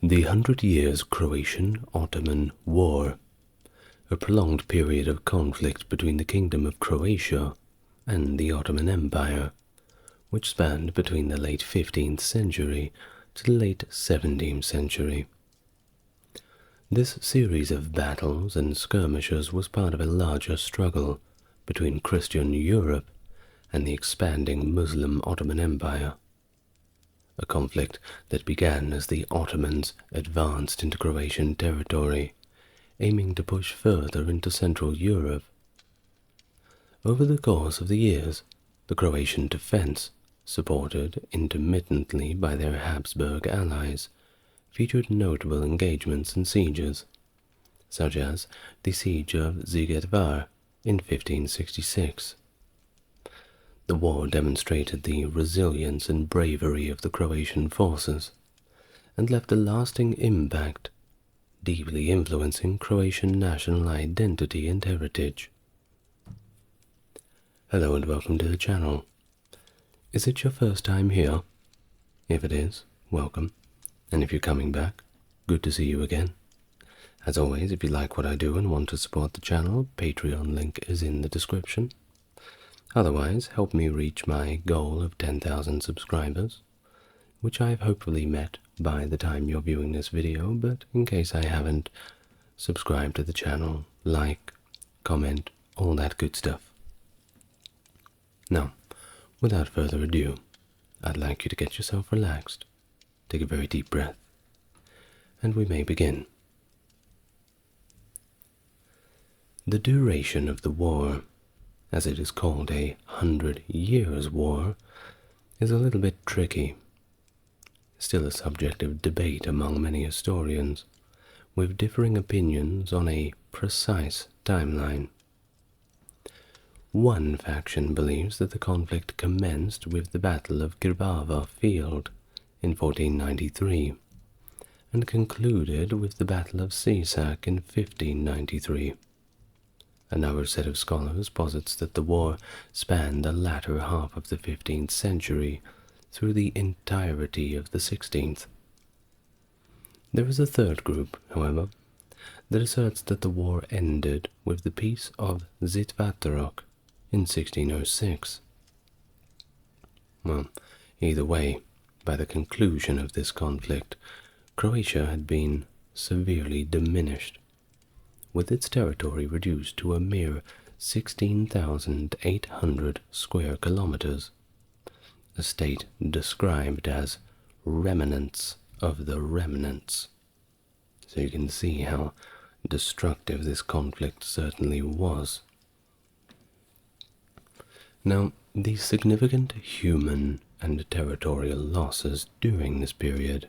The 100 Years Croatian Ottoman War, a prolonged period of conflict between the Kingdom of Croatia and the Ottoman Empire, which spanned between the late 15th century to the late 17th century. This series of battles and skirmishes was part of a larger struggle between Christian Europe and the expanding Muslim Ottoman Empire, a conflict that began as the Ottomans advanced into Croatian territory, aiming to push further into Central Europe. Over the course of the years, the Croatian defense, supported intermittently by their Habsburg allies, featured notable engagements and sieges, such as the Siege of Sigetvar in 1566. The war demonstrated the resilience and bravery of the Croatian forces, and left a lasting impact, deeply influencing Croatian national identity and heritage. Hello and welcome to the channel. Is it your first time here? If it is, welcome. And if you're coming back, good to see you again. As always, if you like what I do and want to support the channel, Patreon link is in the description. Otherwise, help me reach my goal of 10,000 subscribers, which I've hopefully met by the time you're viewing this video, but in case I haven't, subscribe to the channel, like, comment, all that good stuff. Now, without further ado, I'd like you to get yourself relaxed, take a very deep breath, and we may begin. The duration of the war, as it is called a 100 Years War, is a little bit tricky, still a subject of debate among many historians, with differing opinions on a precise timeline. One faction believes that the conflict commenced with the Battle of Grbava Field in 1493, and concluded with the Battle of Sisak in 1593. Another set of scholars posits that the war spanned the latter half of the 15th century through the entirety of the 16th. There is a third group, however, that asserts that the war ended with the Peace of Zitvatarok in 1606. Well, either way, by the conclusion of this conflict, Croatia had been severely diminished, with its territory reduced to a mere 16,800 square kilometers, a state described as remnants of the remnants. So you can see how destructive this conflict certainly was. Now, the significant human and territorial losses during this period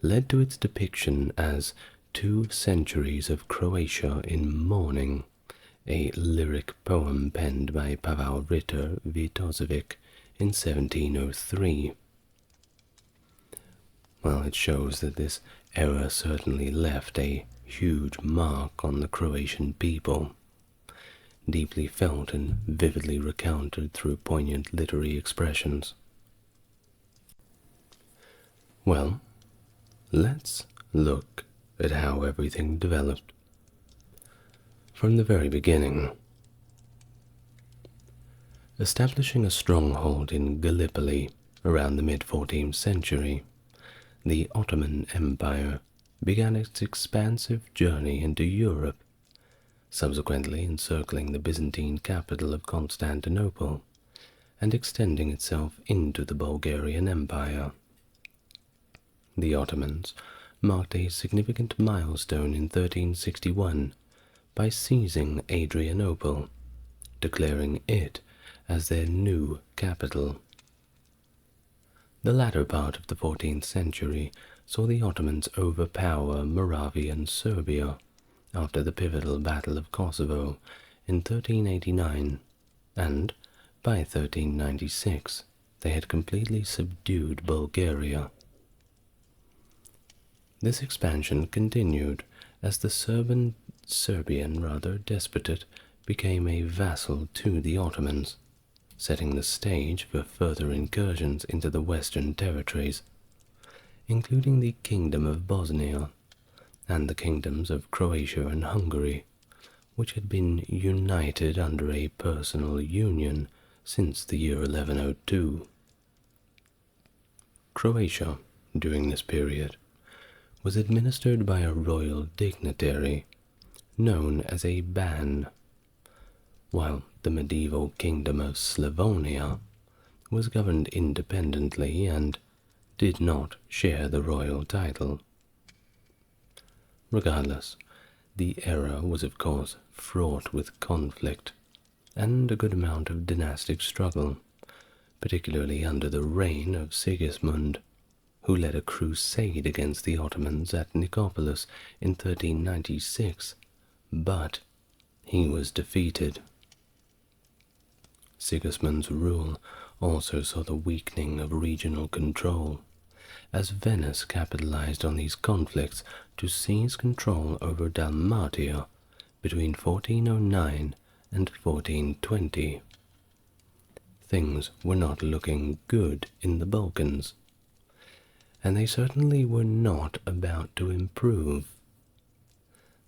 led to its depiction as 2 centuries of Croatia in mourning, a lyric poem penned by Pavel Ritter Vitozovic in 1703. Well, it shows that this era certainly left a huge mark on the Croatian people, deeply felt and vividly recounted through poignant literary expressions. Well, let's look at how everything developed. From the very beginning, establishing a stronghold in Gallipoli around the mid-14th century, the Ottoman Empire began its expansive journey into Europe, subsequently encircling the Byzantine capital of Constantinople and extending itself into the Bulgarian Empire. The Ottomans marked a significant milestone in 1361 by seizing Adrianople, declaring it as their new capital. The latter part of the 14th century saw the Ottomans overpower Moravian Serbia after the pivotal Battle of Kosovo in 1389, and by 1396 they had completely subdued Bulgaria. This expansion continued as the Serbian despotate became a vassal to the Ottomans, setting the stage for further incursions into the Western territories, including the Kingdom of Bosnia and the kingdoms of Croatia and Hungary, which had been united under a personal union since the year 1102. Croatia, during this period, was administered by a royal dignitary known as a ban, while the medieval kingdom of Slavonia was governed independently and did not share the royal title. Regardless, the era was of course fraught with conflict and a good amount of dynastic struggle, particularly under the reign of Sigismund, who led a crusade against the Ottomans at Nicopolis in 1396, but he was defeated. Sigismund's rule also saw the weakening of regional control, as Venice capitalized on these conflicts to seize control over Dalmatia between 1409 and 1420. Things were not looking good in the Balkans, and they certainly were not about to improve.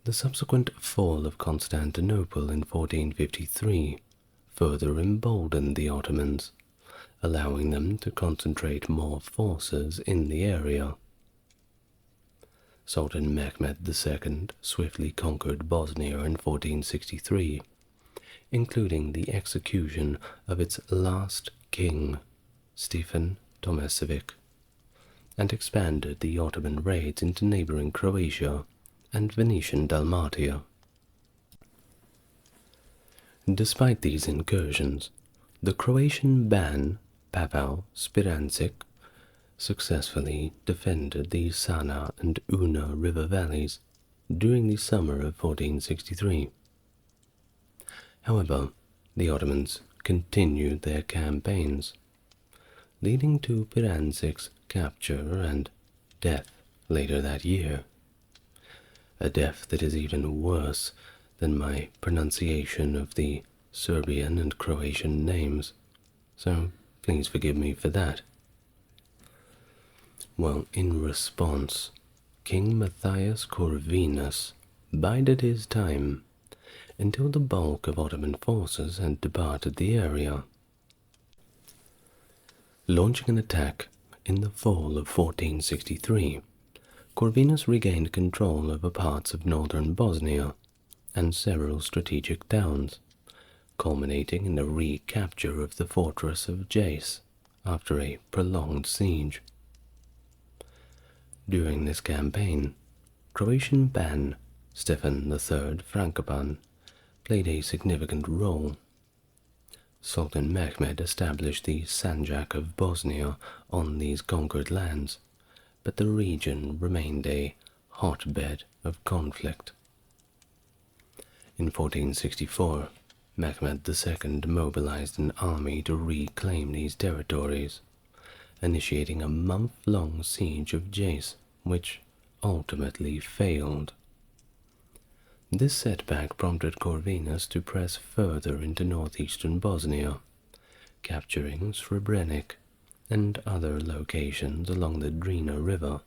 The subsequent fall of Constantinople in 1453 further emboldened the Ottomans, allowing them to concentrate more forces in the area. Sultan Mehmed II swiftly conquered Bosnia in 1463, including the execution of its last king, Stefan Tomasevic, and expanded the Ottoman raids into neighboring Croatia and Venetian Dalmatia. Despite these incursions, the Croatian ban, Pavel Spirancic, successfully defended the Sana and Una river valleys during the summer of 1463. However, the Ottomans continued their campaigns, leading to Spirancic's capture and death later that year. A death that is even worse than my pronunciation of the Serbian and Croatian names, so please forgive me for that. Well, in response, King Matthias Corvinus bided his time until the bulk of Ottoman forces had departed the area. Launching an attack in the fall of 1463, Corvinus regained control over parts of northern Bosnia and several strategic towns, culminating in the recapture of the fortress of Jace after a prolonged siege. During this campaign, Croatian ban Stefan III Frankopan played a significant role. Sultan Mehmed established the Sanjak of Bosnia on these conquered lands, but the region remained a hotbed of conflict. In 1464, Mehmed II mobilized an army to reclaim these territories, initiating a month-long siege of Jace, which ultimately failed. This setback prompted Corvinus to press further into northeastern Bosnia, capturing Srebrenik and other locations along the Drina River.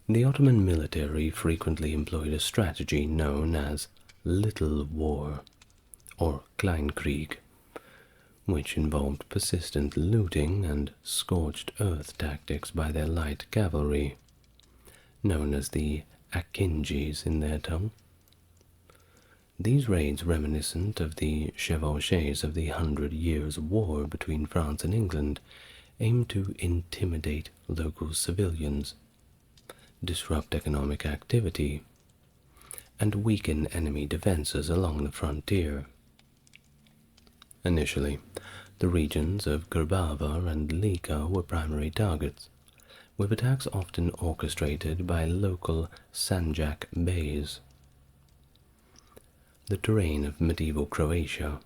The Ottoman military frequently employed a strategy known as Little War, or Kleinkrieg, which involved persistent looting and scorched earth tactics by their light cavalry, known as the Akingis in their tongue. These raids, reminiscent of the chevauchés of the 100 Years War between France and England, aimed to intimidate local civilians, disrupt economic activity, and weaken enemy defenses along the frontier. Initially, the regions of Grbava and Lika were primary targets, with attacks often orchestrated by local Sanjak beys. The terrain of medieval Croatia,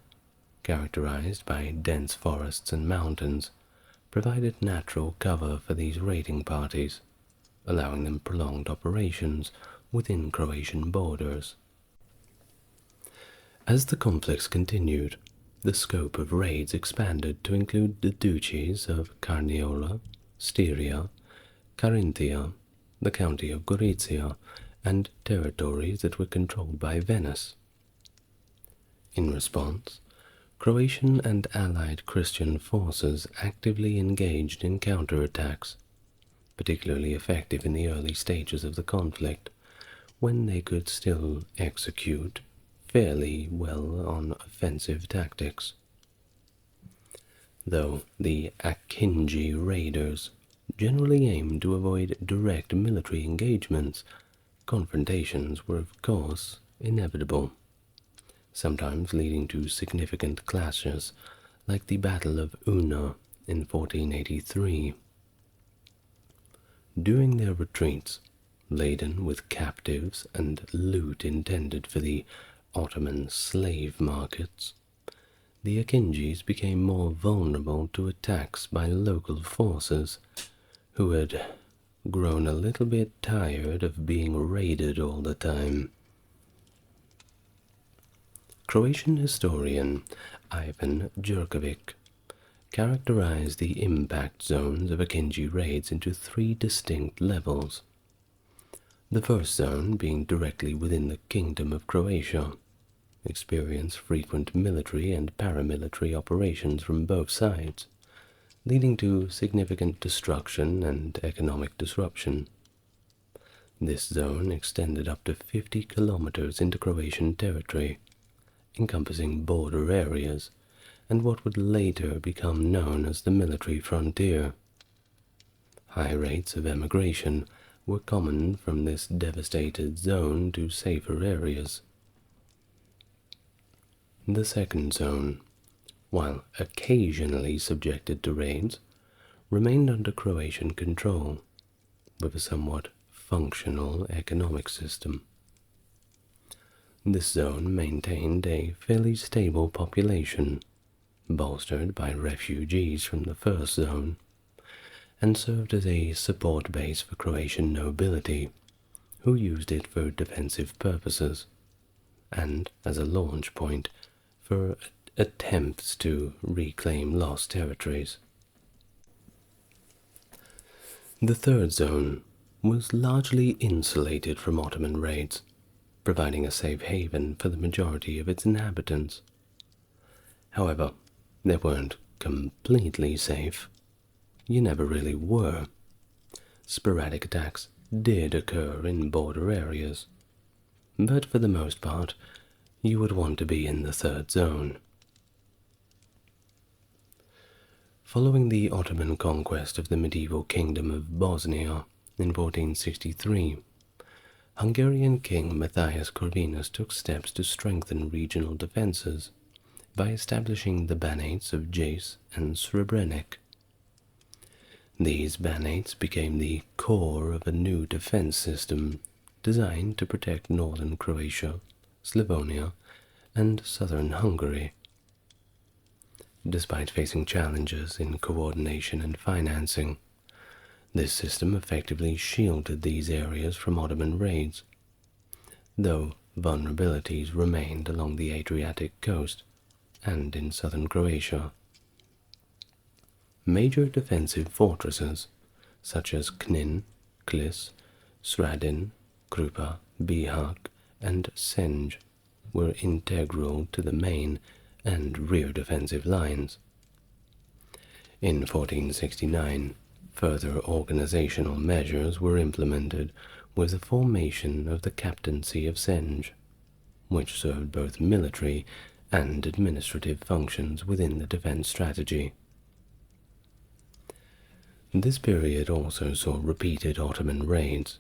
characterized by dense forests and mountains, provided natural cover for these raiding parties, allowing them prolonged operations within Croatian borders. As the conflicts continued, the scope of raids expanded to include the duchies of Carniola, Styria, Carinthia, the county of Gorizia, and territories that were controlled by Venice. In response, Croatian and allied Christian forces actively engaged in counterattacks, particularly effective in the early stages of the conflict, when they could still execute fairly well on offensive tactics. Though the Akinji raiders generally aimed to avoid direct military engagements, confrontations were of course inevitable, sometimes leading to significant clashes like the Battle of Una in 1483. During their retreats, laden with captives and loot intended for the Ottoman slave markets, the Akinjis became more vulnerable to attacks by local forces who had grown a little bit tired of being raided all the time. Croatian historian Ivan Jurkovic characterized the impact zones of Akinji raids into three distinct levels. The first zone being directly within the Kingdom of Croatia, experienced frequent military and paramilitary operations from both sides, leading to significant destruction and economic disruption. This zone extended up to 50 kilometers into Croatian territory, encompassing border areas and what would later become known as the military frontier. High rates of emigration were common from this devastated zone to safer areas. The second zone, while occasionally subjected to raids, remained under Croatian control, with a somewhat functional economic system. This zone maintained a fairly stable population, bolstered by refugees from the first zone, and served as a support base for Croatian nobility, who used it for defensive purposes, and as a launch point for attempts to reclaim lost territories. The third zone was largely insulated from Ottoman raids, providing a safe haven for the majority of its inhabitants. However, they weren't completely safe. You never really were. Sporadic attacks did occur in border areas, but for the most part, you would want to be in the third zone. Following the Ottoman conquest of the medieval Kingdom of Bosnia in 1463, Hungarian King Matthias Corvinus took steps to strengthen regional defenses by establishing the Banates of Jace and Srebrenik. These Banates became the core of a new defense system designed to protect northern Croatia, Slavonia, and southern Hungary. Despite facing challenges in coordination and financing, this system effectively shielded these areas from Ottoman raids, though vulnerabilities remained along the Adriatic coast and in southern Croatia. Major defensive fortresses, such as Knin, Klis, Sradin, Krupa, Bihać, and Senj, were integral to the main and rear defensive lines. In 1469, further organizational measures were implemented with the formation of the Captaincy of Senj, which served both military and administrative functions within the defense strategy. This period also saw repeated Ottoman raids.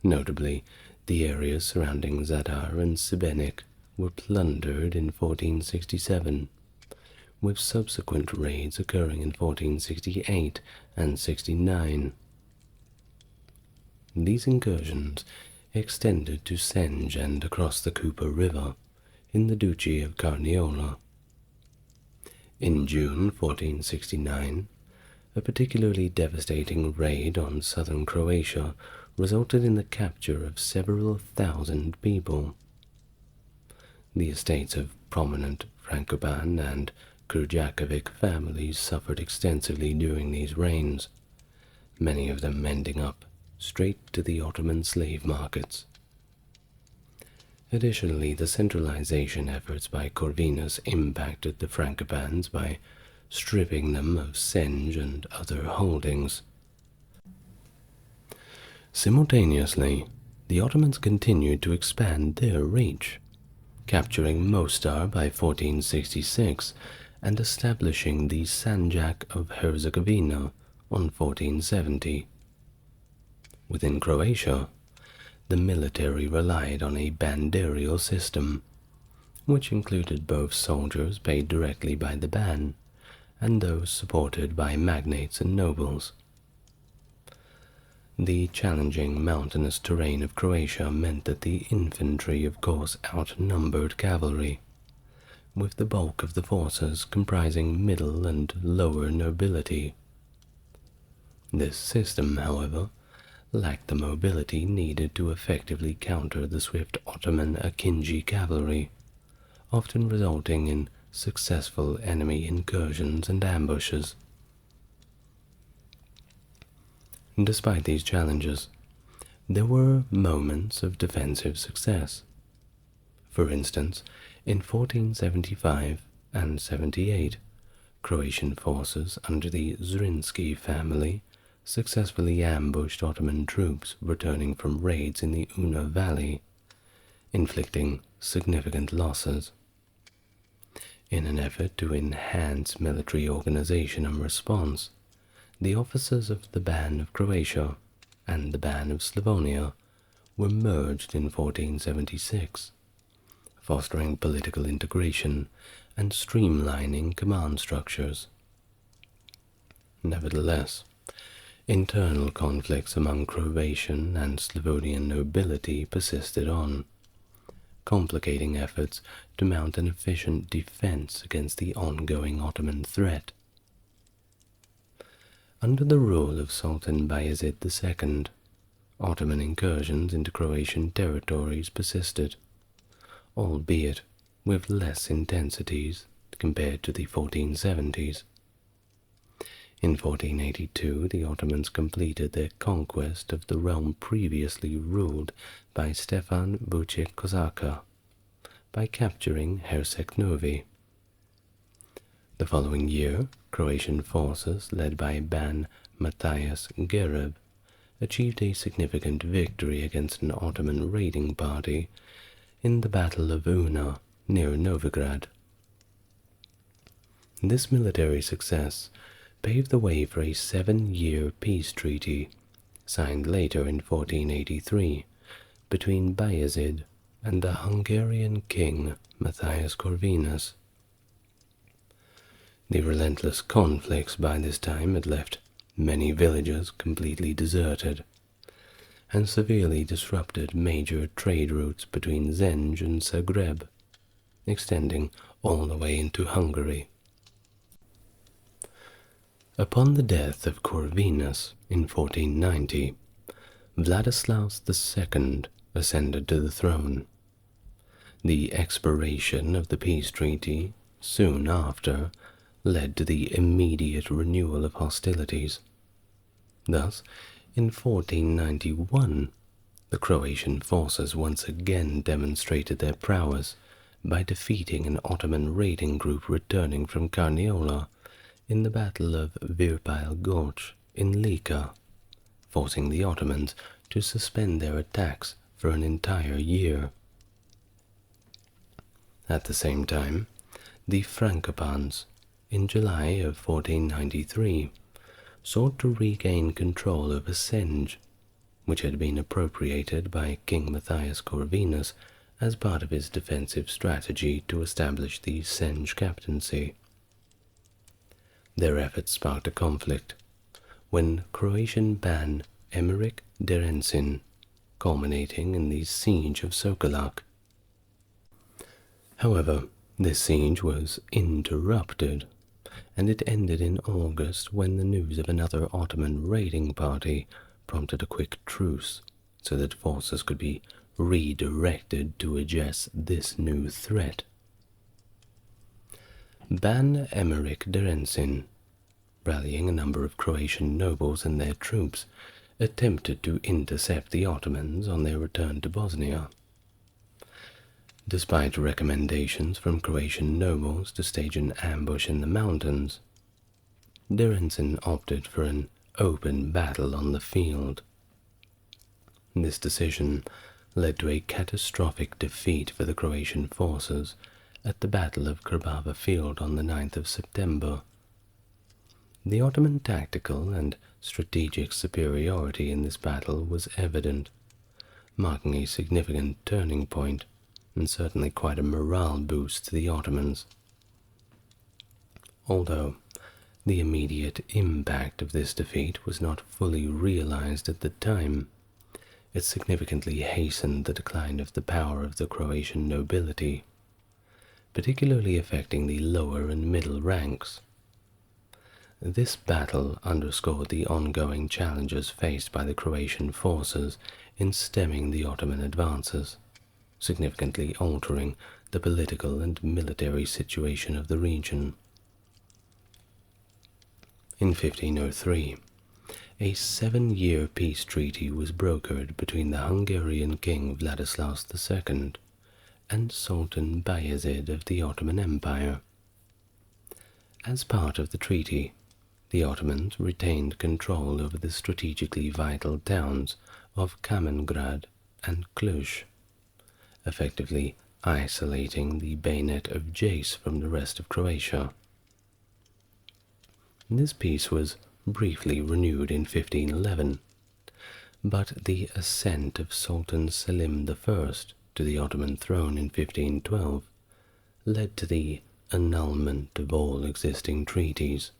Notably, the areas surrounding Zadar and Šibenik were plundered in 1467, with subsequent raids occurring in 1468 and 69. These incursions extended to Senj and across the Kupa River in the Duchy of Carniola. In June 1469, a particularly devastating raid on southern Croatia resulted in the capture of several thousand people. The estates of prominent Frankopan and Kurjakovic families suffered extensively during these reigns, many of them ending up straight to the Ottoman slave markets. Additionally, the centralization efforts by Corvinus impacted the Frankopans by stripping them of Senj and other holdings. Simultaneously, the Ottomans continued to expand their reach, capturing Mostar by 1466 and establishing the Sanjak of Herzegovina on 1470. Within Croatia, the military relied on a banderial system, which included both soldiers paid directly by the ban and those supported by magnates and nobles. The challenging mountainous terrain of Croatia meant that the infantry of course outnumbered cavalry, with the bulk of the forces comprising middle and lower nobility. This system, however, lacked the mobility needed to effectively counter the swift Ottoman Akinji cavalry, often resulting in successful enemy incursions and ambushes. Despite these challenges, there were moments of defensive success. For instance, in 1475 and 78, Croatian forces under the Zrinski family successfully ambushed Ottoman troops returning from raids in the Una Valley, inflicting significant losses. In an effort to enhance military organization and response, the officers of the Ban of Croatia and the Ban of Slavonia were merged in 1476, fostering political integration and streamlining command structures. Nevertheless, internal conflicts among Croatian and Slavonian nobility persisted on, complicating efforts to mount an efficient defense against the ongoing Ottoman threat. Under the rule of Sultan Bayezid II, Ottoman incursions into Croatian territories persisted, albeit with less intensities compared to the 1470s. In 1482, the Ottomans completed their conquest of the realm previously ruled by Stefan Vuček-Kosača by capturing Herceg-Novi. The following year, Croatian forces led by Ban Matthias Gereb achieved a significant victory against an Ottoman raiding party in the Battle of Una near Novigrad. This military success paved the way for a 7-year peace treaty, signed later in 1483, between Bayezid and the Hungarian king Matthias Corvinus. The relentless conflicts by this time had left many villages completely deserted, and severely disrupted major trade routes between Zenj and Zagreb, extending all the way into Hungary. Upon the death of Corvinus in 1490, Vladislaus II ascended to the throne. The expiration of the peace treaty soon after led to the immediate renewal of hostilities. Thus, in 1491, the Croatian forces once again demonstrated their prowess by defeating an Ottoman raiding group returning from Carniola in the Battle of Virpile Gorge in Lika, forcing the Ottomans to suspend their attacks for an entire year. At the same time, the Frankopans, in July of 1493, sought to regain control over Senj, which had been appropriated by King Matthias Corvinus as part of his defensive strategy to establish the Senj captaincy. Their efforts sparked a conflict when Croatian Ban Emeric Derensin, culminating in the siege of Sokolac. However, this siege was interrupted, and it ended in August when the news of another Ottoman raiding party prompted a quick truce so that forces could be redirected to address this new threat. Ban Emeric Derensin, rallying a number of Croatian nobles and their troops, attempted to intercept the Ottomans on their return to Bosnia. Despite recommendations from Croatian nobles to stage an ambush in the mountains, Derenson opted for an open battle on the field. This decision led to a catastrophic defeat for the Croatian forces at the Battle of Krbava Field on the 9th of September. The Ottoman tactical and strategic superiority in this battle was evident, marking a significant turning point and certainly quite a morale boost to the Ottomans. Although the immediate impact of this defeat was not fully realized at the time, it significantly hastened the decline of the power of the Croatian nobility, particularly affecting the lower and middle ranks. This battle underscored the ongoing challenges faced by the Croatian forces in stemming the Ottoman advances, significantly altering the political and military situation of the region. In 1503, a 7-year peace treaty was brokered between the Hungarian king Vladislav II and Sultan Bayezid of the Ottoman Empire. As part of the treaty, the Ottomans retained control over the strategically vital towns of Kamengrad and Cluj, effectively isolating the Bayonet of Jace from the rest of Croatia. This peace was briefly renewed in 1511, but the ascent of Sultan Selim I to the Ottoman throne in 1512 led to the annulment of all existing treaties.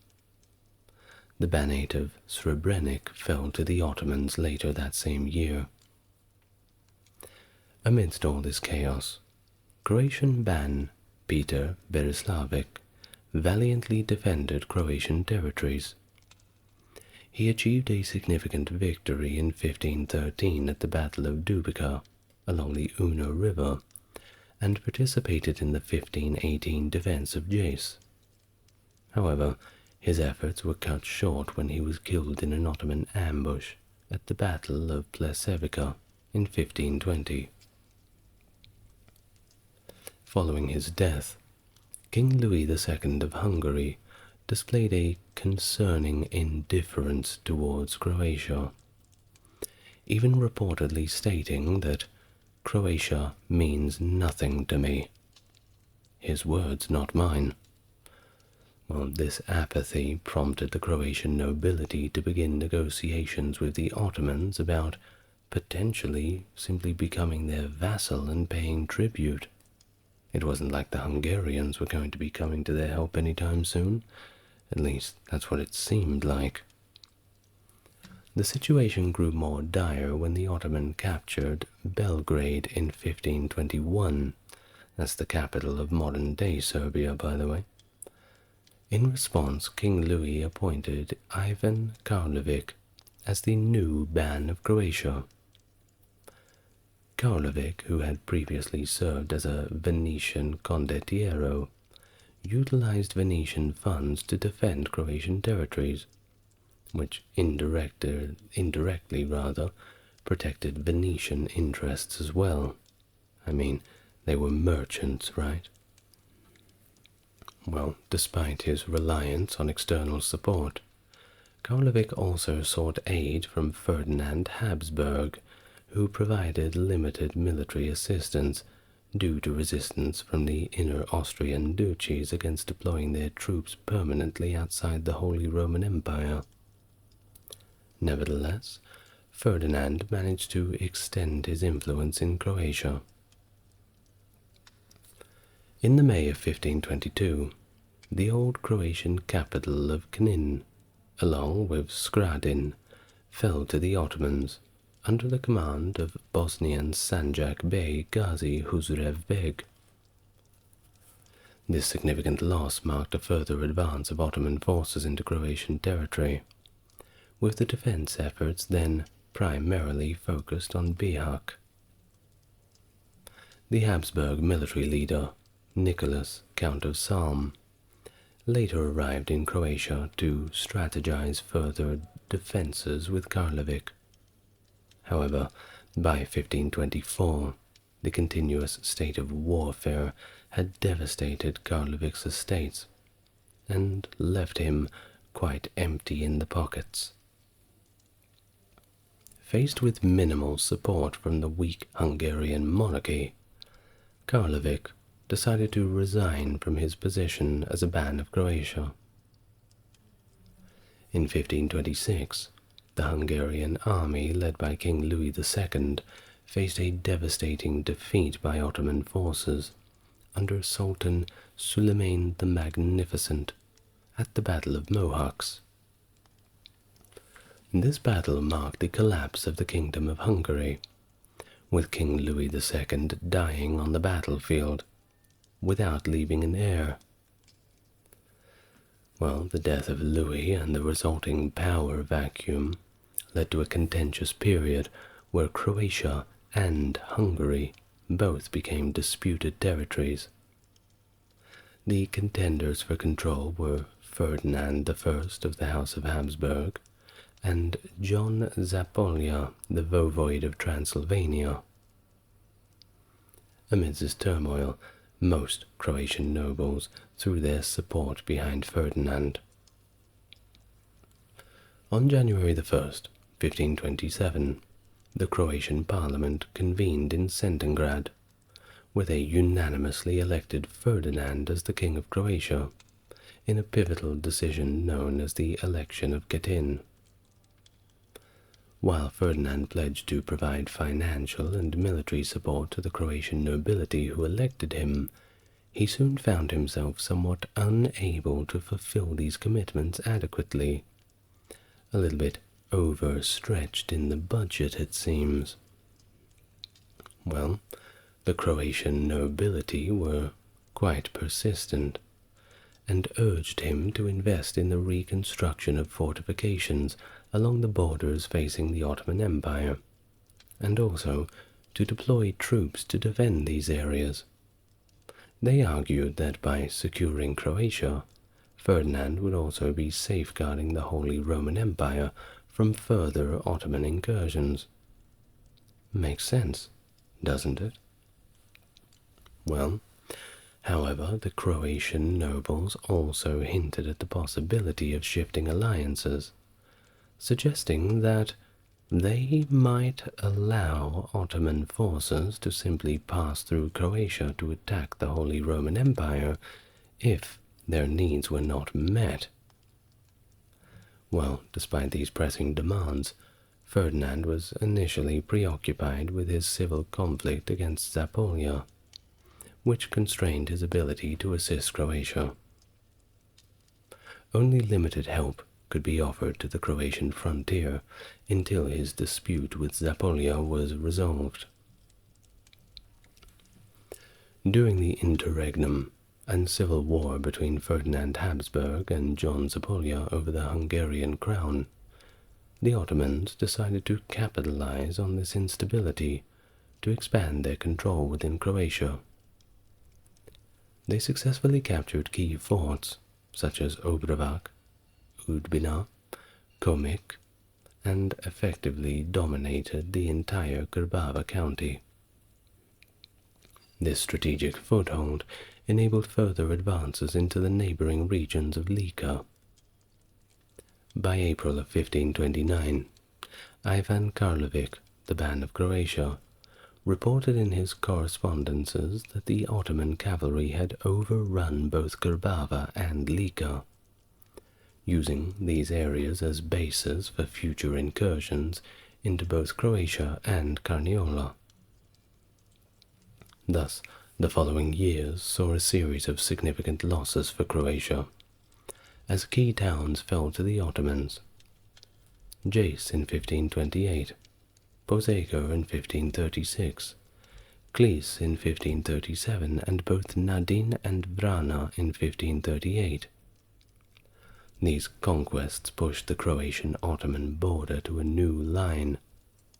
The Banate of Srebrenik fell to the Ottomans later that same year. Amidst all this chaos, Croatian Ban Peter Berislavic valiantly defended Croatian territories. He achieved a significant victory in 1513 at the Battle of Dubica along the Una River and participated in the 1518 defense of Jace. However, his efforts were cut short when he was killed in an Ottoman ambush at the Battle of Plesevica in 1520. Following his death, King Louis II of Hungary displayed a concerning indifference towards Croatia, even reportedly stating that Croatia means nothing to me. His words, not mine. Well, this apathy prompted the Croatian nobility to begin negotiations with the Ottomans about potentially simply becoming their vassal and paying tribute. It wasn't like the Hungarians were going to be coming to their help anytime soon. At least, that's what it seemed like. The situation grew more dire when the Ottoman captured Belgrade in 1521. That's the capital of modern-day Serbia, by the way. In response, King Louis appointed Ivan Karlovic as the new Ban of Croatia. Karlovic, who had previously served as a Venetian condottiero, utilized Venetian funds to defend Croatian territories, which indirectly protected Venetian interests as well. I mean, they were merchants, right? Well, despite his reliance on external support, Karlovic also sought aid from Ferdinand Habsburg, who provided limited military assistance due to resistance from the inner Austrian duchies against deploying their troops permanently outside the Holy Roman Empire. Nevertheless, Ferdinand managed to extend his influence in Croatia. In the May of 1522, the old Croatian capital of Knin, along with Skradin, fell to the Ottomans under the command of Bosnian Sanjak Bey Gazi Huzrev Beg. This significant loss marked a further advance of Ottoman forces into Croatian territory, with the defense efforts then primarily focused on Bihać. The Habsburg military leader, Nicholas, Count of Salm, later arrived in Croatia to strategize further defenses with Karlovic. However, by 1524, the continuous state of warfare had devastated Karlovic's estates and left him quite empty in the pockets. Faced with minimal support from the weak Hungarian monarchy, Karlovic decided to resign from his position as a Ban of Croatia. In 1526, the Hungarian army, led by King Louis II, faced a devastating defeat by Ottoman forces under Sultan Suleiman the Magnificent at the Battle of Mohacs. This battle marked the collapse of the Kingdom of Hungary, with King Louis II dying on the battlefield without leaving an heir. Well, the death of Louis and the resulting power vacuum led to a contentious period where Croatia and Hungary both became disputed territories. The contenders for control were Ferdinand I of the House of Habsburg and John Zapolya, the voivode of Transylvania. Amidst this turmoil, most Croatian nobles threw their support behind Ferdinand. On January 1st, 1527, the Croatian parliament convened in Cetingrad, with a unanimously elected Ferdinand as the King of Croatia, in a pivotal decision known as the election of Cetin. While Ferdinand pledged to provide financial and military support to the Croatian nobility who elected him, he soon found himself somewhat unable to fulfill these commitments adequately. A little bit overstretched in the budget, it seems. Well, the Croatian nobility were quite persistent, and urged him to invest in the reconstruction of fortifications along the borders facing the Ottoman Empire, and also to deploy troops to defend these areas. They argued that by securing Croatia, Ferdinand would also be safeguarding the Holy Roman Empire from further Ottoman incursions. Makes sense, doesn't it? Well, however, the Croatian nobles also hinted at the possibility of shifting alliances, suggesting that they might allow Ottoman forces to simply pass through Croatia to attack the Holy Roman Empire if their needs were not met. Well, despite these pressing demands, Ferdinand was initially preoccupied with his civil conflict against Zapolya, which constrained his ability to assist Croatia. Only limited help could be offered to the Croatian frontier until his dispute with Zapolya was resolved. During the interregnum and civil war between Ferdinand Habsburg and John Zapolya over the Hungarian crown, the Ottomans decided to capitalize on this instability to expand their control within Croatia. They successfully captured key forts such as Obravac, Udbina, Komik, and effectively dominated the entire Grbava county. This strategic foothold enabled further advances into the neighboring regions of Lika. By April of 1529, Ivan Karlovic, the Ban of Croatia, reported in his correspondences that the Ottoman cavalry had overrun both Grbava and Lika, using these areas as bases for future incursions into both Croatia and Carniola. Thus, the following years saw a series of significant losses for Croatia, as key towns fell to the Ottomans. Jace in 1528, Požega in 1536, Klis in 1537, and both Nadin and Vrana in 1538. These conquests pushed the Croatian-Ottoman border to a new line,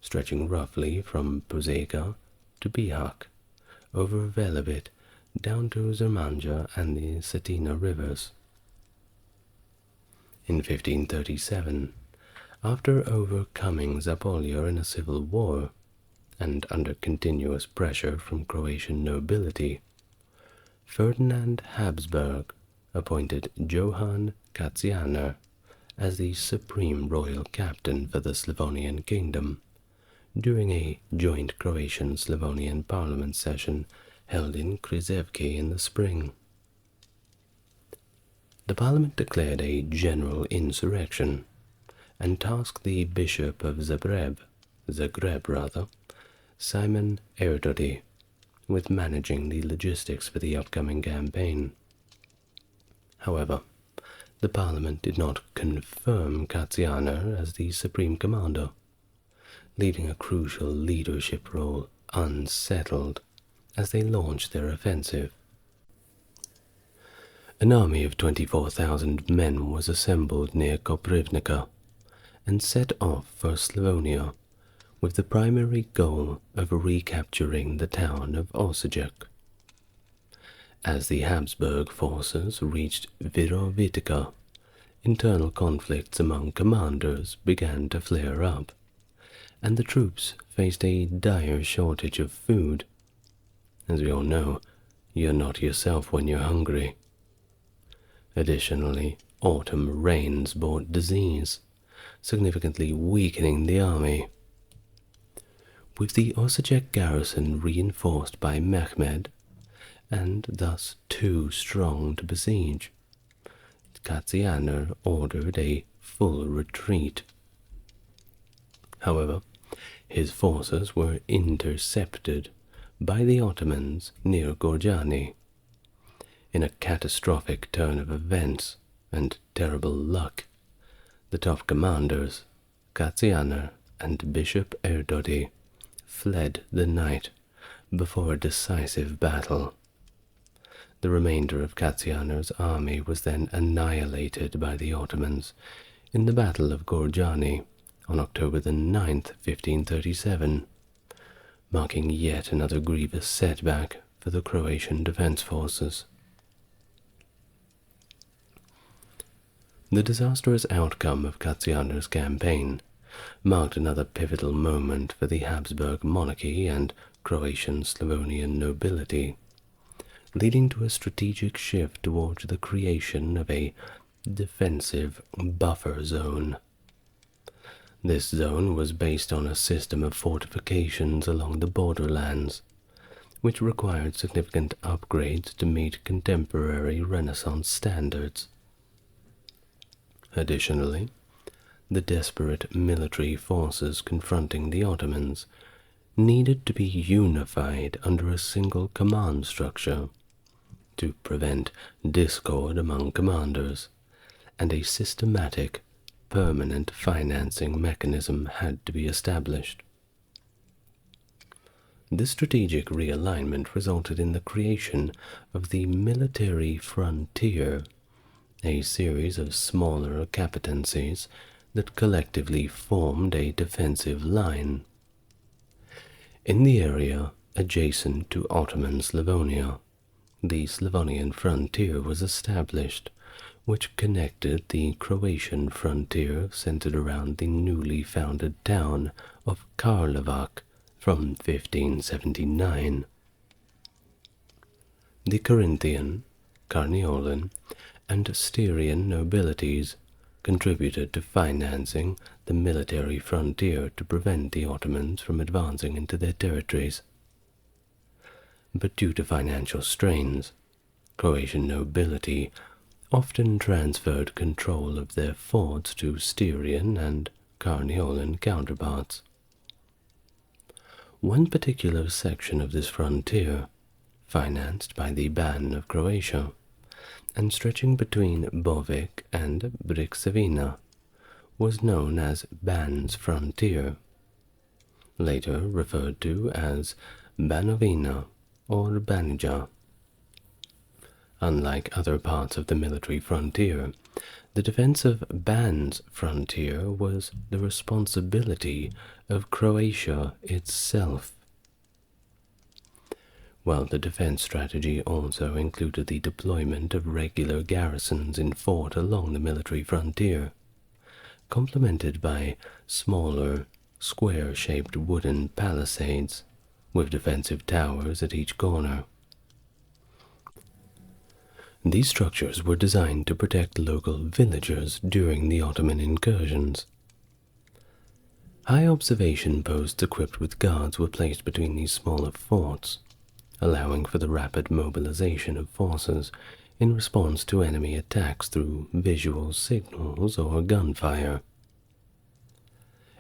stretching roughly from Požega to Bihać, over Velebit, down to Zrmanja and the Cetina rivers. In 1537, after overcoming Zapolya in a civil war, and under continuous pressure from Croatian nobility, Ferdinand Habsburg appointed Johann Katzianer as the supreme royal captain for the Slavonian Kingdom during a joint Croatian-Slavonian parliament session held in Krizevki in the spring. The parliament declared a general insurrection and tasked the bishop of Zagreb, Simon Erdődy, with managing the logistics for the upcoming campaign. However, the parliament did not confirm Katzianer as the supreme commander, leaving a crucial leadership role unsettled as they launched their offensive. An army of 24,000 men was assembled near Koprivnica and set off for Slavonia with the primary goal of recapturing the town of Osijek. As the Habsburg forces reached Virovitica, internal conflicts among commanders began to flare up, and the troops faced a dire shortage of food. As we all know, you're not yourself when you're hungry. Additionally, autumn rains brought disease, significantly weakening the army. With the Osijek garrison reinforced by Mehmed, and thus too strong to besiege, Katzianer ordered a full retreat. However, his forces were intercepted by the Ottomans near Gorjani. In a catastrophic turn of events and terrible luck, the top commanders, Katzianer and Bishop Erdődy, fled the night before a decisive battle. The remainder of Katzianer's army was then annihilated by the Ottomans in the Battle of Gorjani on October the 9th, 1537, marking yet another grievous setback for the Croatian defense forces. The disastrous outcome of Katzianer's campaign marked another pivotal moment for the Habsburg monarchy and Croatian-Slavonian nobility, leading to a strategic shift towards the creation of a defensive buffer zone. This zone was based on a system of fortifications along the borderlands, which required significant upgrades to meet contemporary Renaissance standards. Additionally, the desperate military forces confronting the Ottomans needed to be unified under a single command structure to prevent discord among commanders, and a systematic, permanent financing mechanism had to be established. This strategic realignment resulted in the creation of the military frontier, a series of smaller capitancies that collectively formed a defensive line. In the area adjacent to Ottoman Slavonia, the Slavonian frontier was established, which connected the Croatian frontier centered around the newly founded town of Karlovac from 1579. The Carinthian, Carniolan, and Styrian nobilities contributed to financing the military frontier to prevent the Ottomans from advancing into their territories. But due to financial strains, Croatian nobility often transferred control of their forts to Styrian and Carniolan counterparts. One particular section of this frontier, financed by the Ban of Croatia, and stretching between Bovic and Brixevina, was known as Ban's frontier, later referred to as Banovina or Banija. Unlike other parts of the military frontier, the defense of Ban's frontier was the responsibility of Croatia itself. while the defense strategy also included the deployment of regular garrisons in fort along the military frontier, complemented by smaller, square-shaped wooden palisades with defensive towers at each corner. These structures were designed to protect local villagers during the Ottoman incursions. High observation posts equipped with guards were placed between these smaller forts, allowing for the rapid mobilization of forces in response to enemy attacks through visual signals or gunfire.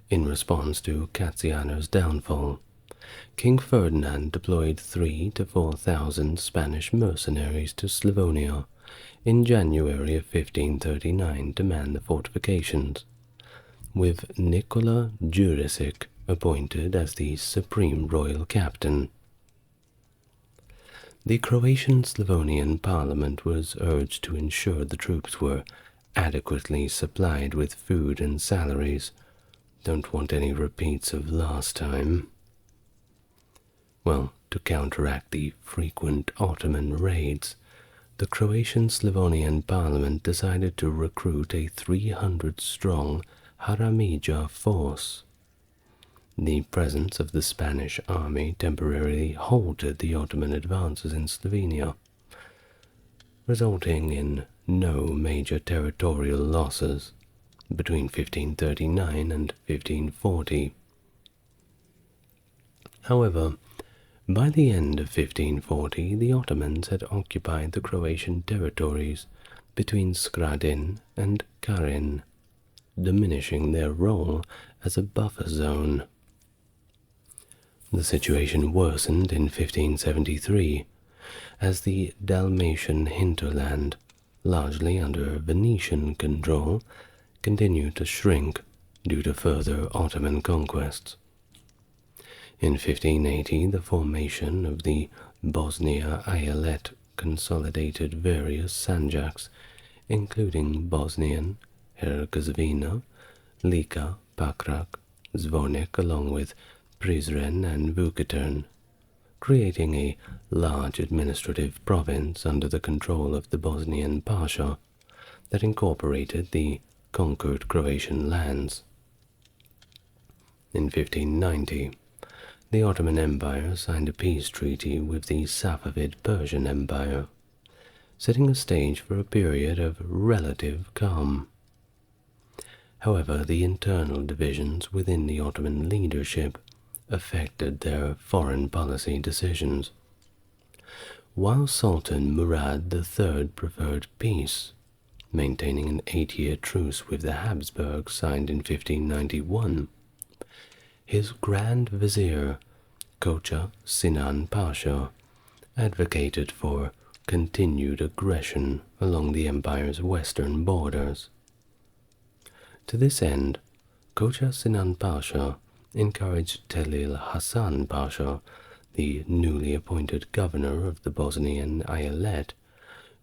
In response to Catiana's downfall, King Ferdinand deployed 3,000 to 4,000 Spanish mercenaries to Slavonia in January of 1539 to man the fortifications, with Nicola Jurisic appointed as the supreme royal captain. The Croatian Slavonian parliament was urged to ensure the troops were adequately supplied with food and salaries. Don't want any repeats of last time. Well, to counteract the frequent Ottoman raids, the Croatian Slavonian parliament decided to recruit a 300-strong Haramija force. The presence of the Spanish army temporarily halted the Ottoman advances in Slovenia, resulting in no major territorial losses between 1539 and 1540. However, by the end of 1540, the Ottomans had occupied the Croatian territories between Skradin and Karin, diminishing their role as a buffer zone. The situation worsened in 1573 as the Dalmatian hinterland, largely under Venetian control, continued to shrink due to further Ottoman conquests. In 1580, the formation of the Bosnia-Ayelet consolidated various sanjaks, including Bosnian, Herzegovina, Lika, Pakrac, Zvornik, along with Prizren and Vukovar, creating a large administrative province under the control of the Bosnian Pasha that incorporated the conquered Croatian lands. In 1590, the Ottoman Empire signed a peace treaty with the Safavid Persian Empire, setting the stage for a period of relative calm. However, the internal divisions within the Ottoman leadership affected their foreign policy decisions. While Sultan Murad III preferred peace, maintaining an 8-year truce with the Habsburgs signed in 1591, his Grand Vizier, Kocha Sinan Pasha, advocated for continued aggression along the empire's western borders. To this end, Kocha Sinan Pasha encouraged Telil Hasan Pasha, the newly appointed governor of the Bosnian Ayelet,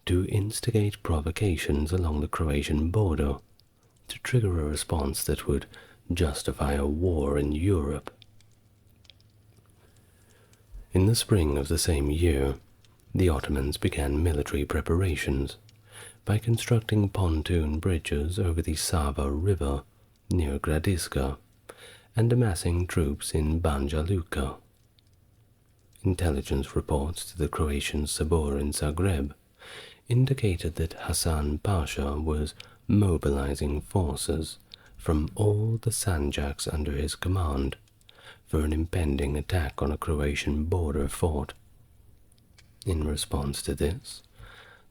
to instigate provocations along the Croatian border to trigger a response that would justify a war in Europe. In the spring of the same year, the Ottomans began military preparations by constructing pontoon bridges over the Sava River near Gradiska and amassing troops in Banja Luka. Intelligence reports to the Croatian Sabor in Zagreb indicated that Hasan Pasha was mobilizing forces from all the sanjaks under his command for an impending attack on a Croatian border fort. In response to this,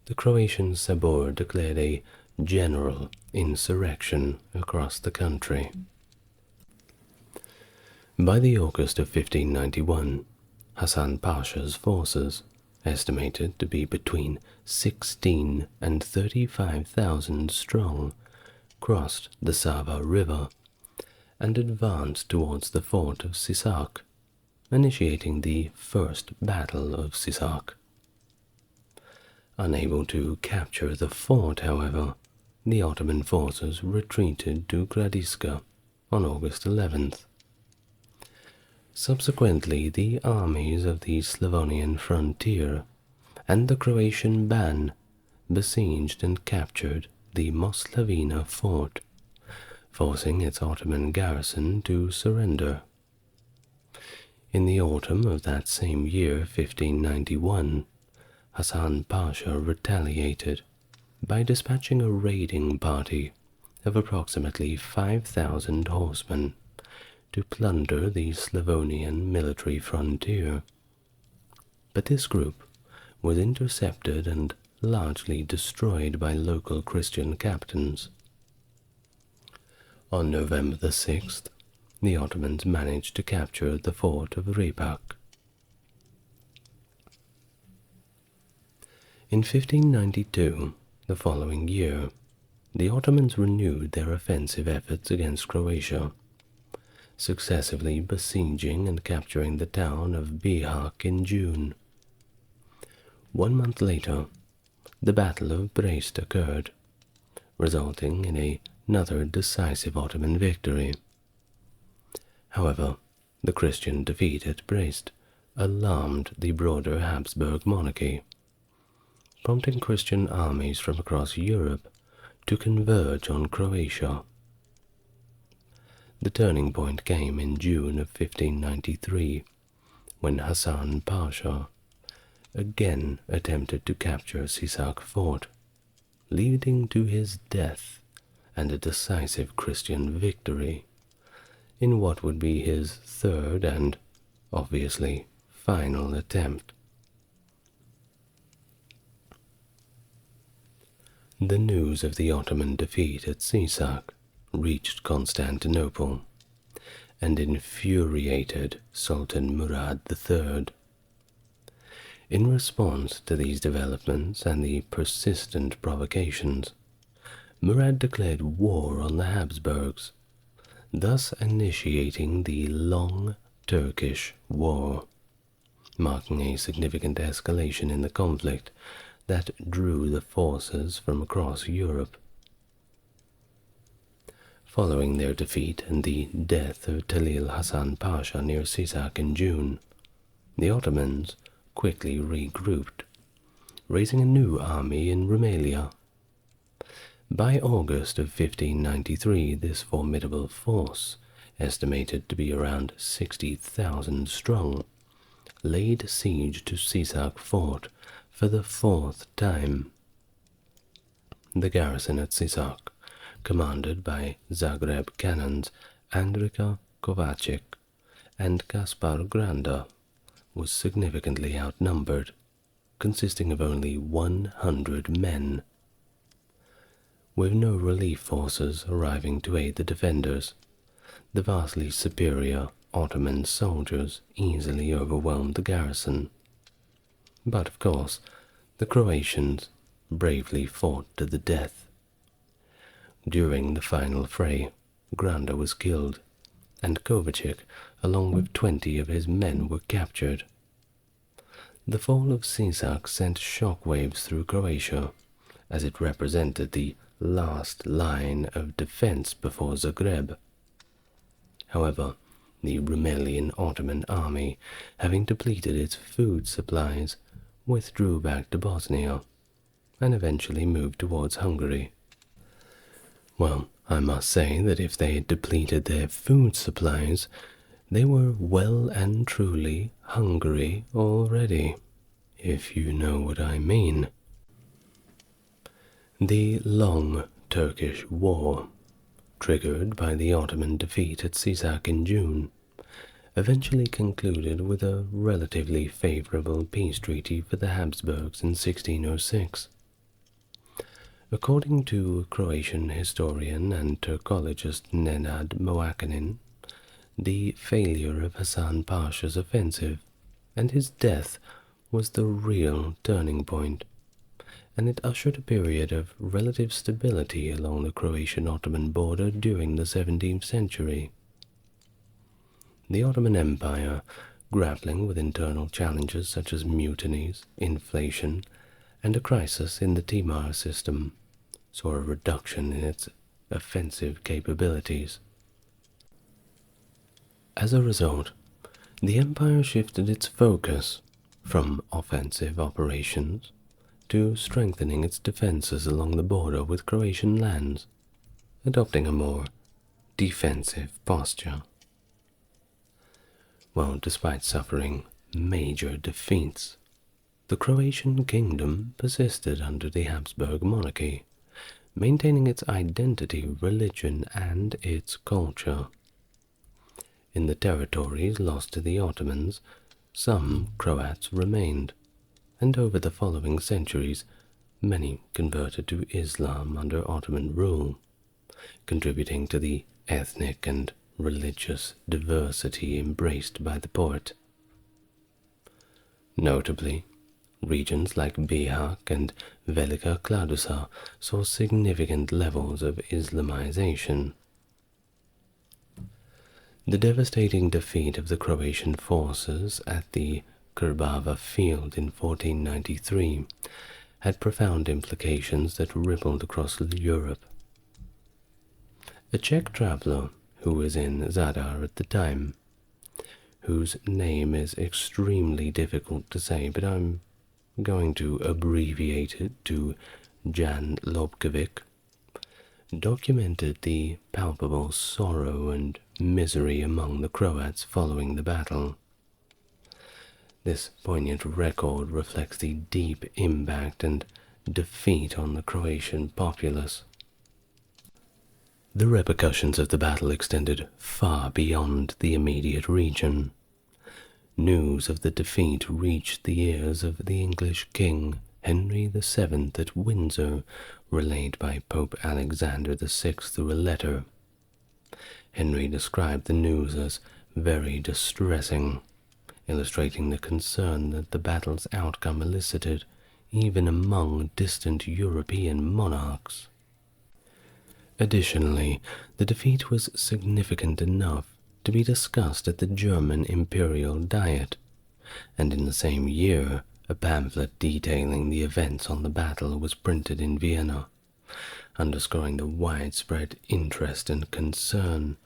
the Croatian Sabor declared a general insurrection across the country. By the August of 1591, Hasan Pasha's forces, estimated to be between 16,000 and 35,000 strong, crossed the Sava River and advanced towards the fort of Sisak, initiating the First Battle of Sisak. Unable to capture the fort, however, the Ottoman forces retreated to Gradiska on August 11th. Subsequently, the armies of the Slavonian frontier and the Croatian Ban besieged and captured the Moslavina fort, forcing its Ottoman garrison to surrender. In the autumn of that same year, 1591, Hasan Pasha retaliated by dispatching a raiding party of approximately 5,000 horsemen to plunder the Slavonian military frontier. But this group was intercepted and largely destroyed by local Christian captains. On November the 6th, the Ottomans managed to capture the fort of Repak. In 1592, the following year, the Ottomans renewed their offensive efforts against Croatia, successively besieging and capturing the town of Bihać in June. 1 month later, the Battle of Brest occurred, resulting in another decisive Ottoman victory. However, the Christian defeat at Brest alarmed the broader Habsburg monarchy, prompting Christian armies from across Europe to converge on Croatia. The turning point came in June of 1593, when Hasan Pasha again attempted to capture Sisak fort, leading to his death and a decisive Christian victory in what would be his third and, obviously, final attempt. The news of the Ottoman defeat at Sisak reached Constantinople and infuriated Sultan Murad III. In response to these developments and the persistent provocations, Murad declared war on the Habsburgs, thus initiating the Long Turkish War, marking a significant escalation in the conflict that drew the forces from across Europe. Following their defeat and the death of Talil Hasan Pasha near Sisak in June, the Ottomans quickly regrouped, raising a new army in Rumelia. By August of 1593, this formidable force, estimated to be around 60,000 strong, laid siege to Sisak fort for the fourth time. The garrison at Sisak, commanded by Zagreb cannons Andrika Kovacic and Kaspar Granda, was significantly outnumbered, consisting of only 100 men. With no relief forces arriving to aid the defenders, the vastly superior Ottoman soldiers easily overwhelmed the garrison. But of course, the Croatians bravely fought to the death. During the final fray, Granda was killed, and Kovacic, along with 20 of his men, were captured. The fall of Sisak sent shockwaves through Croatia, as it represented the last line of defense before Zagreb. However, the Rumelian Ottoman army, having depleted its food supplies, withdrew back to Bosnia and eventually moved towards Hungary. Well, I must say that if they had depleted their food supplies, they were well and truly Hungary already, if you know what I mean. The Long Turkish War, triggered by the Ottoman defeat at Sisak in June, eventually concluded with a relatively favorable peace treaty for the Habsburgs in 1606. According to Croatian historian and Turkologist Nenad Moakanin, the failure of Hasan Pasha's offensive and his death was the real turning point, and it ushered a period of relative stability along the Croatian-Ottoman border during the 17th century. The Ottoman Empire, grappling with internal challenges such as mutinies, inflation, and a crisis in the Timar system, saw a reduction in its offensive capabilities. As a result, The empire shifted its focus from offensive operations to strengthening its defenses along the border with Croatian lands, adopting a more defensive posture. Well, despite suffering major defeats, the Croatian Kingdom persisted under the Habsburg monarchy, maintaining its identity, religion, and its culture. In the territories lost to the Ottomans, some Croats remained, and over the following centuries, many converted to Islam under Ottoman rule, contributing to the ethnic and religious diversity embraced by the Porte. Notably, regions like Bihać and Velika Kladuša saw significant levels of Islamization. The devastating defeat of the Croatian forces at the Krbava field in 1493 had profound implications that rippled across Europe. A Czech traveller who was in Zadar at the time, whose name is extremely difficult to say, but I'm going to abbreviate it to Jan Lobkovic, documented the palpable sorrow and misery among the Croats following the battle. This poignant record reflects the deep impact and defeat on the Croatian populace. The repercussions of the battle extended far beyond the immediate region. News of the defeat reached the ears of the English king Henry VII at Windsor, relayed by Pope Alexander VI through a letter. Henry described the news as very distressing, illustrating the concern that the battle's outcome elicited even among distant European monarchs. Additionally, the defeat was significant enough to be discussed at the German Imperial Diet, and in the same year a pamphlet detailing the events on the battle was printed in Vienna, underscoring the widespread interest and concern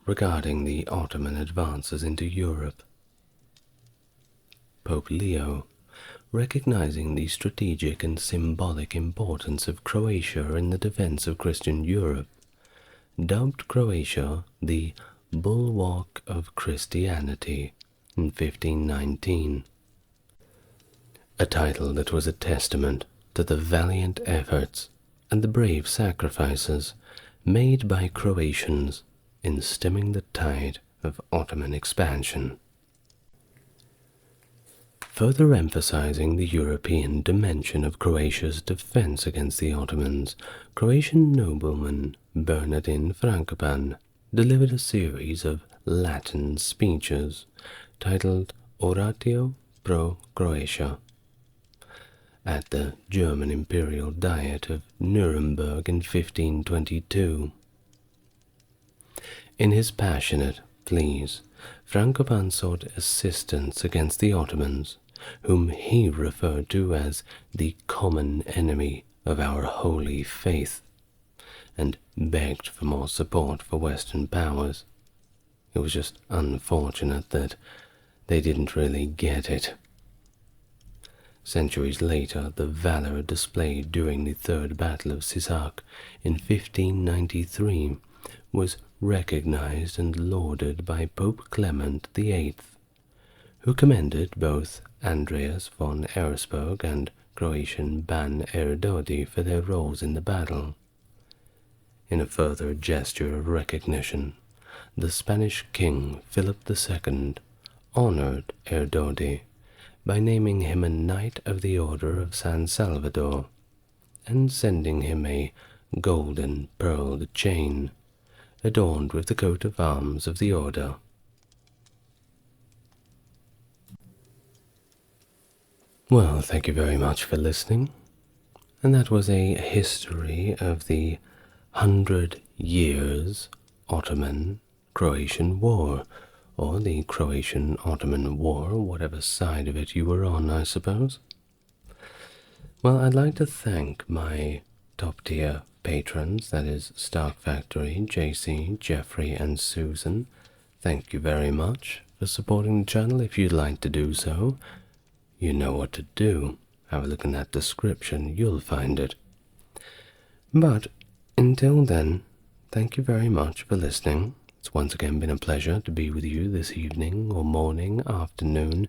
regarding the Ottoman advances into Europe. Pope Leo, recognizing the strategic and symbolic importance of Croatia in the defense of Christian Europe, dubbed Croatia the Bulwark of Christianity in 1519, a title that was a testament to the valiant efforts and the brave sacrifices made by Croatians in stemming the tide of Ottoman expansion. Further emphasizing the European dimension of Croatia's defense against the Ottomans, Croatian nobleman Bernardin Frankopan delivered a series of Latin speeches titled Oratio pro Croatia at the German Imperial Diet of Nuremberg in 1522. In his passionate pleas, Frankopan sought assistance against the Ottomans, whom he referred to as the common enemy of our holy faith, and begged for more support for Western powers. It was just unfortunate that they didn't really get it. Centuries later, the valor displayed during the Third Battle of Sisak in 1593 was recognized and lauded by Pope Clement VIII, who commended both Andreas von Eresburg and Croatian Ban Erdodi for their roles in the battle. In a further gesture of recognition, the Spanish king Philip II honored Erdodi by naming him a Knight of the Order of San Salvador and sending him a golden pearled chain adorned with the coat of arms of the order. Well, thank you very much for listening, and that was a history of the 100 Years Ottoman Croatian War, or the Croatian Ottoman War, whatever side of it you were on, I suppose. Well, I'd like to thank my top-tier patrons, that is Stark Factory, JC, Jeffrey, and Susan. Thank you very much. for supporting the channel if you'd like to do so. You know what to do. Have a look in that description, you'll find it. But until then, thank you very much for listening. It's once again been a pleasure to be with you this evening or morning, afternoon,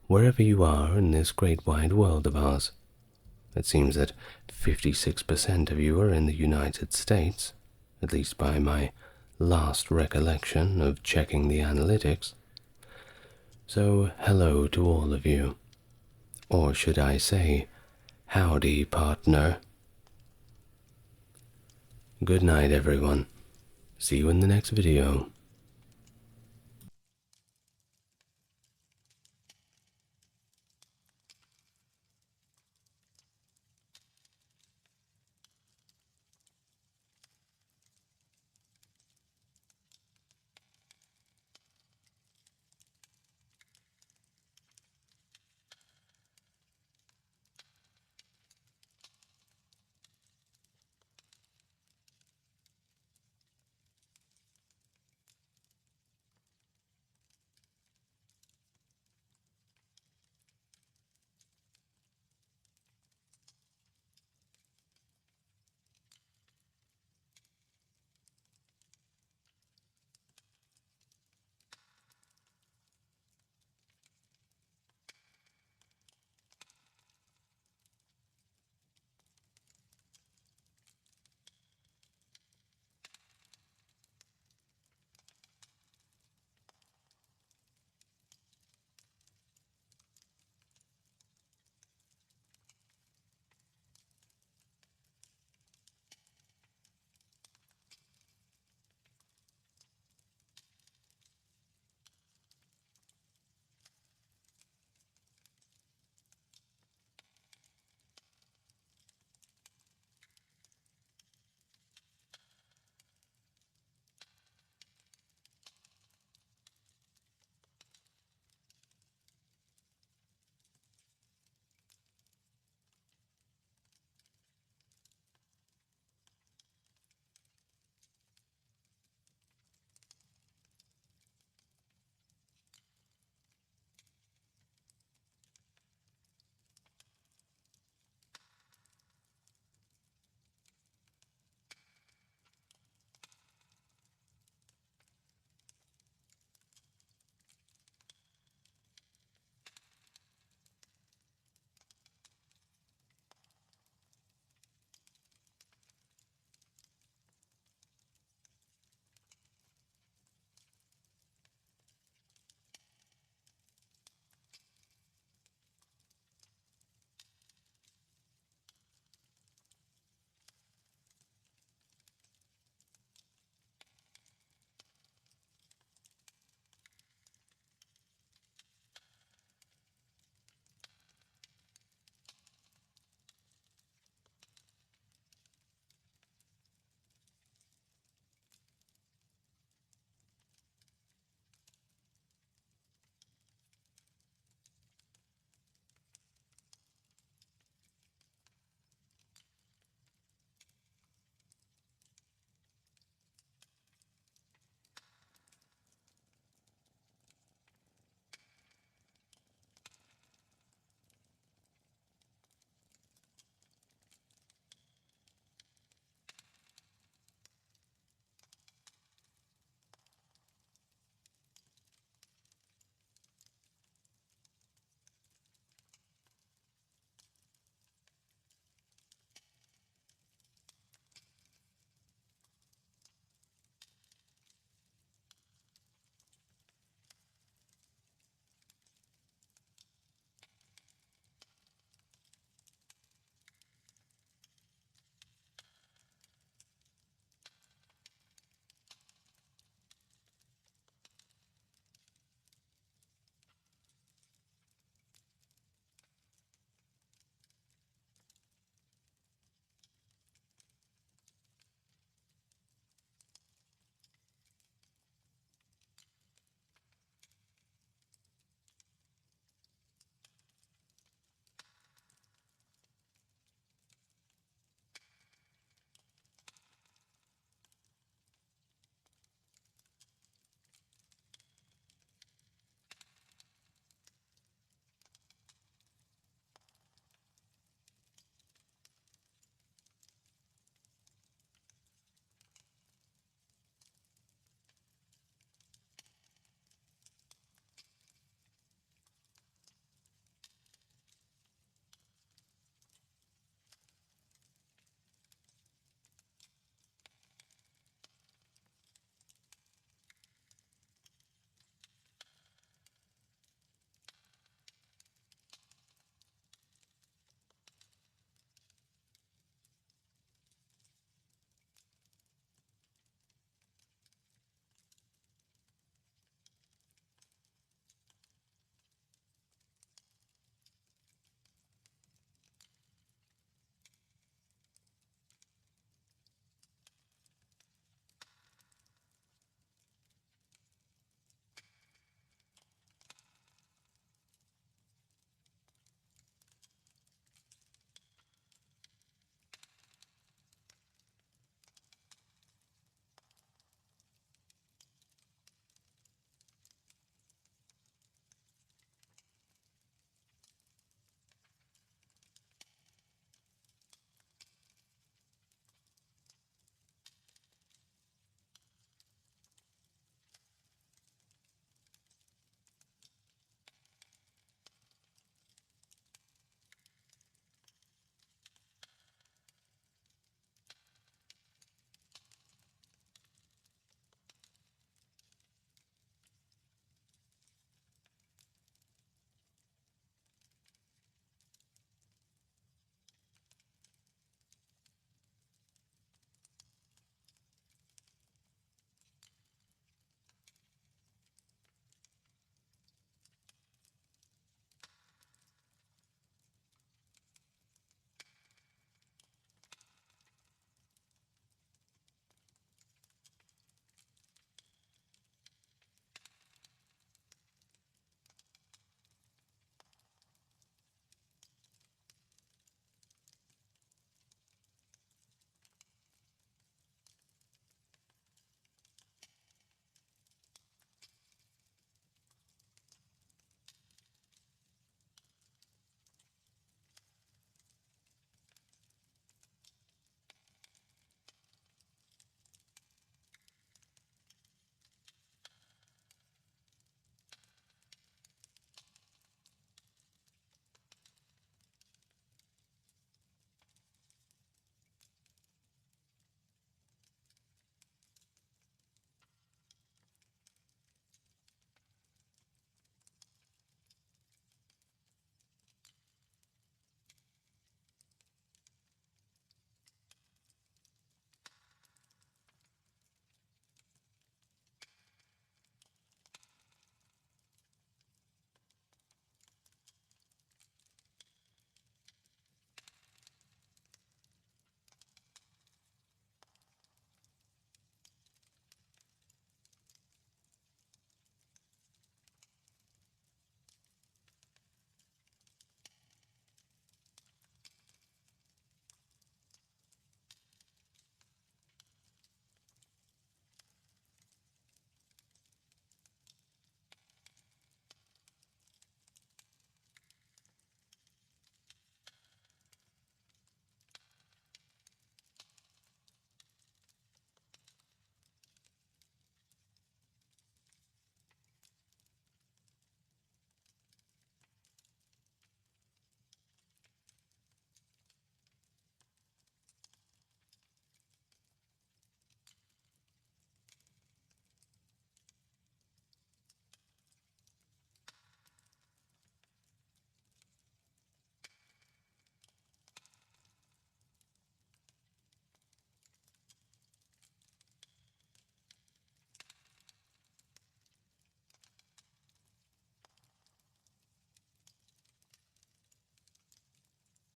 wherever you are in this great wide world of ours. It seems that 56% of you are in the United States, at least by my last recollection of checking the analytics. So hello to all of you. Or should I say, howdy, partner. Good night, everyone. See you in the next video.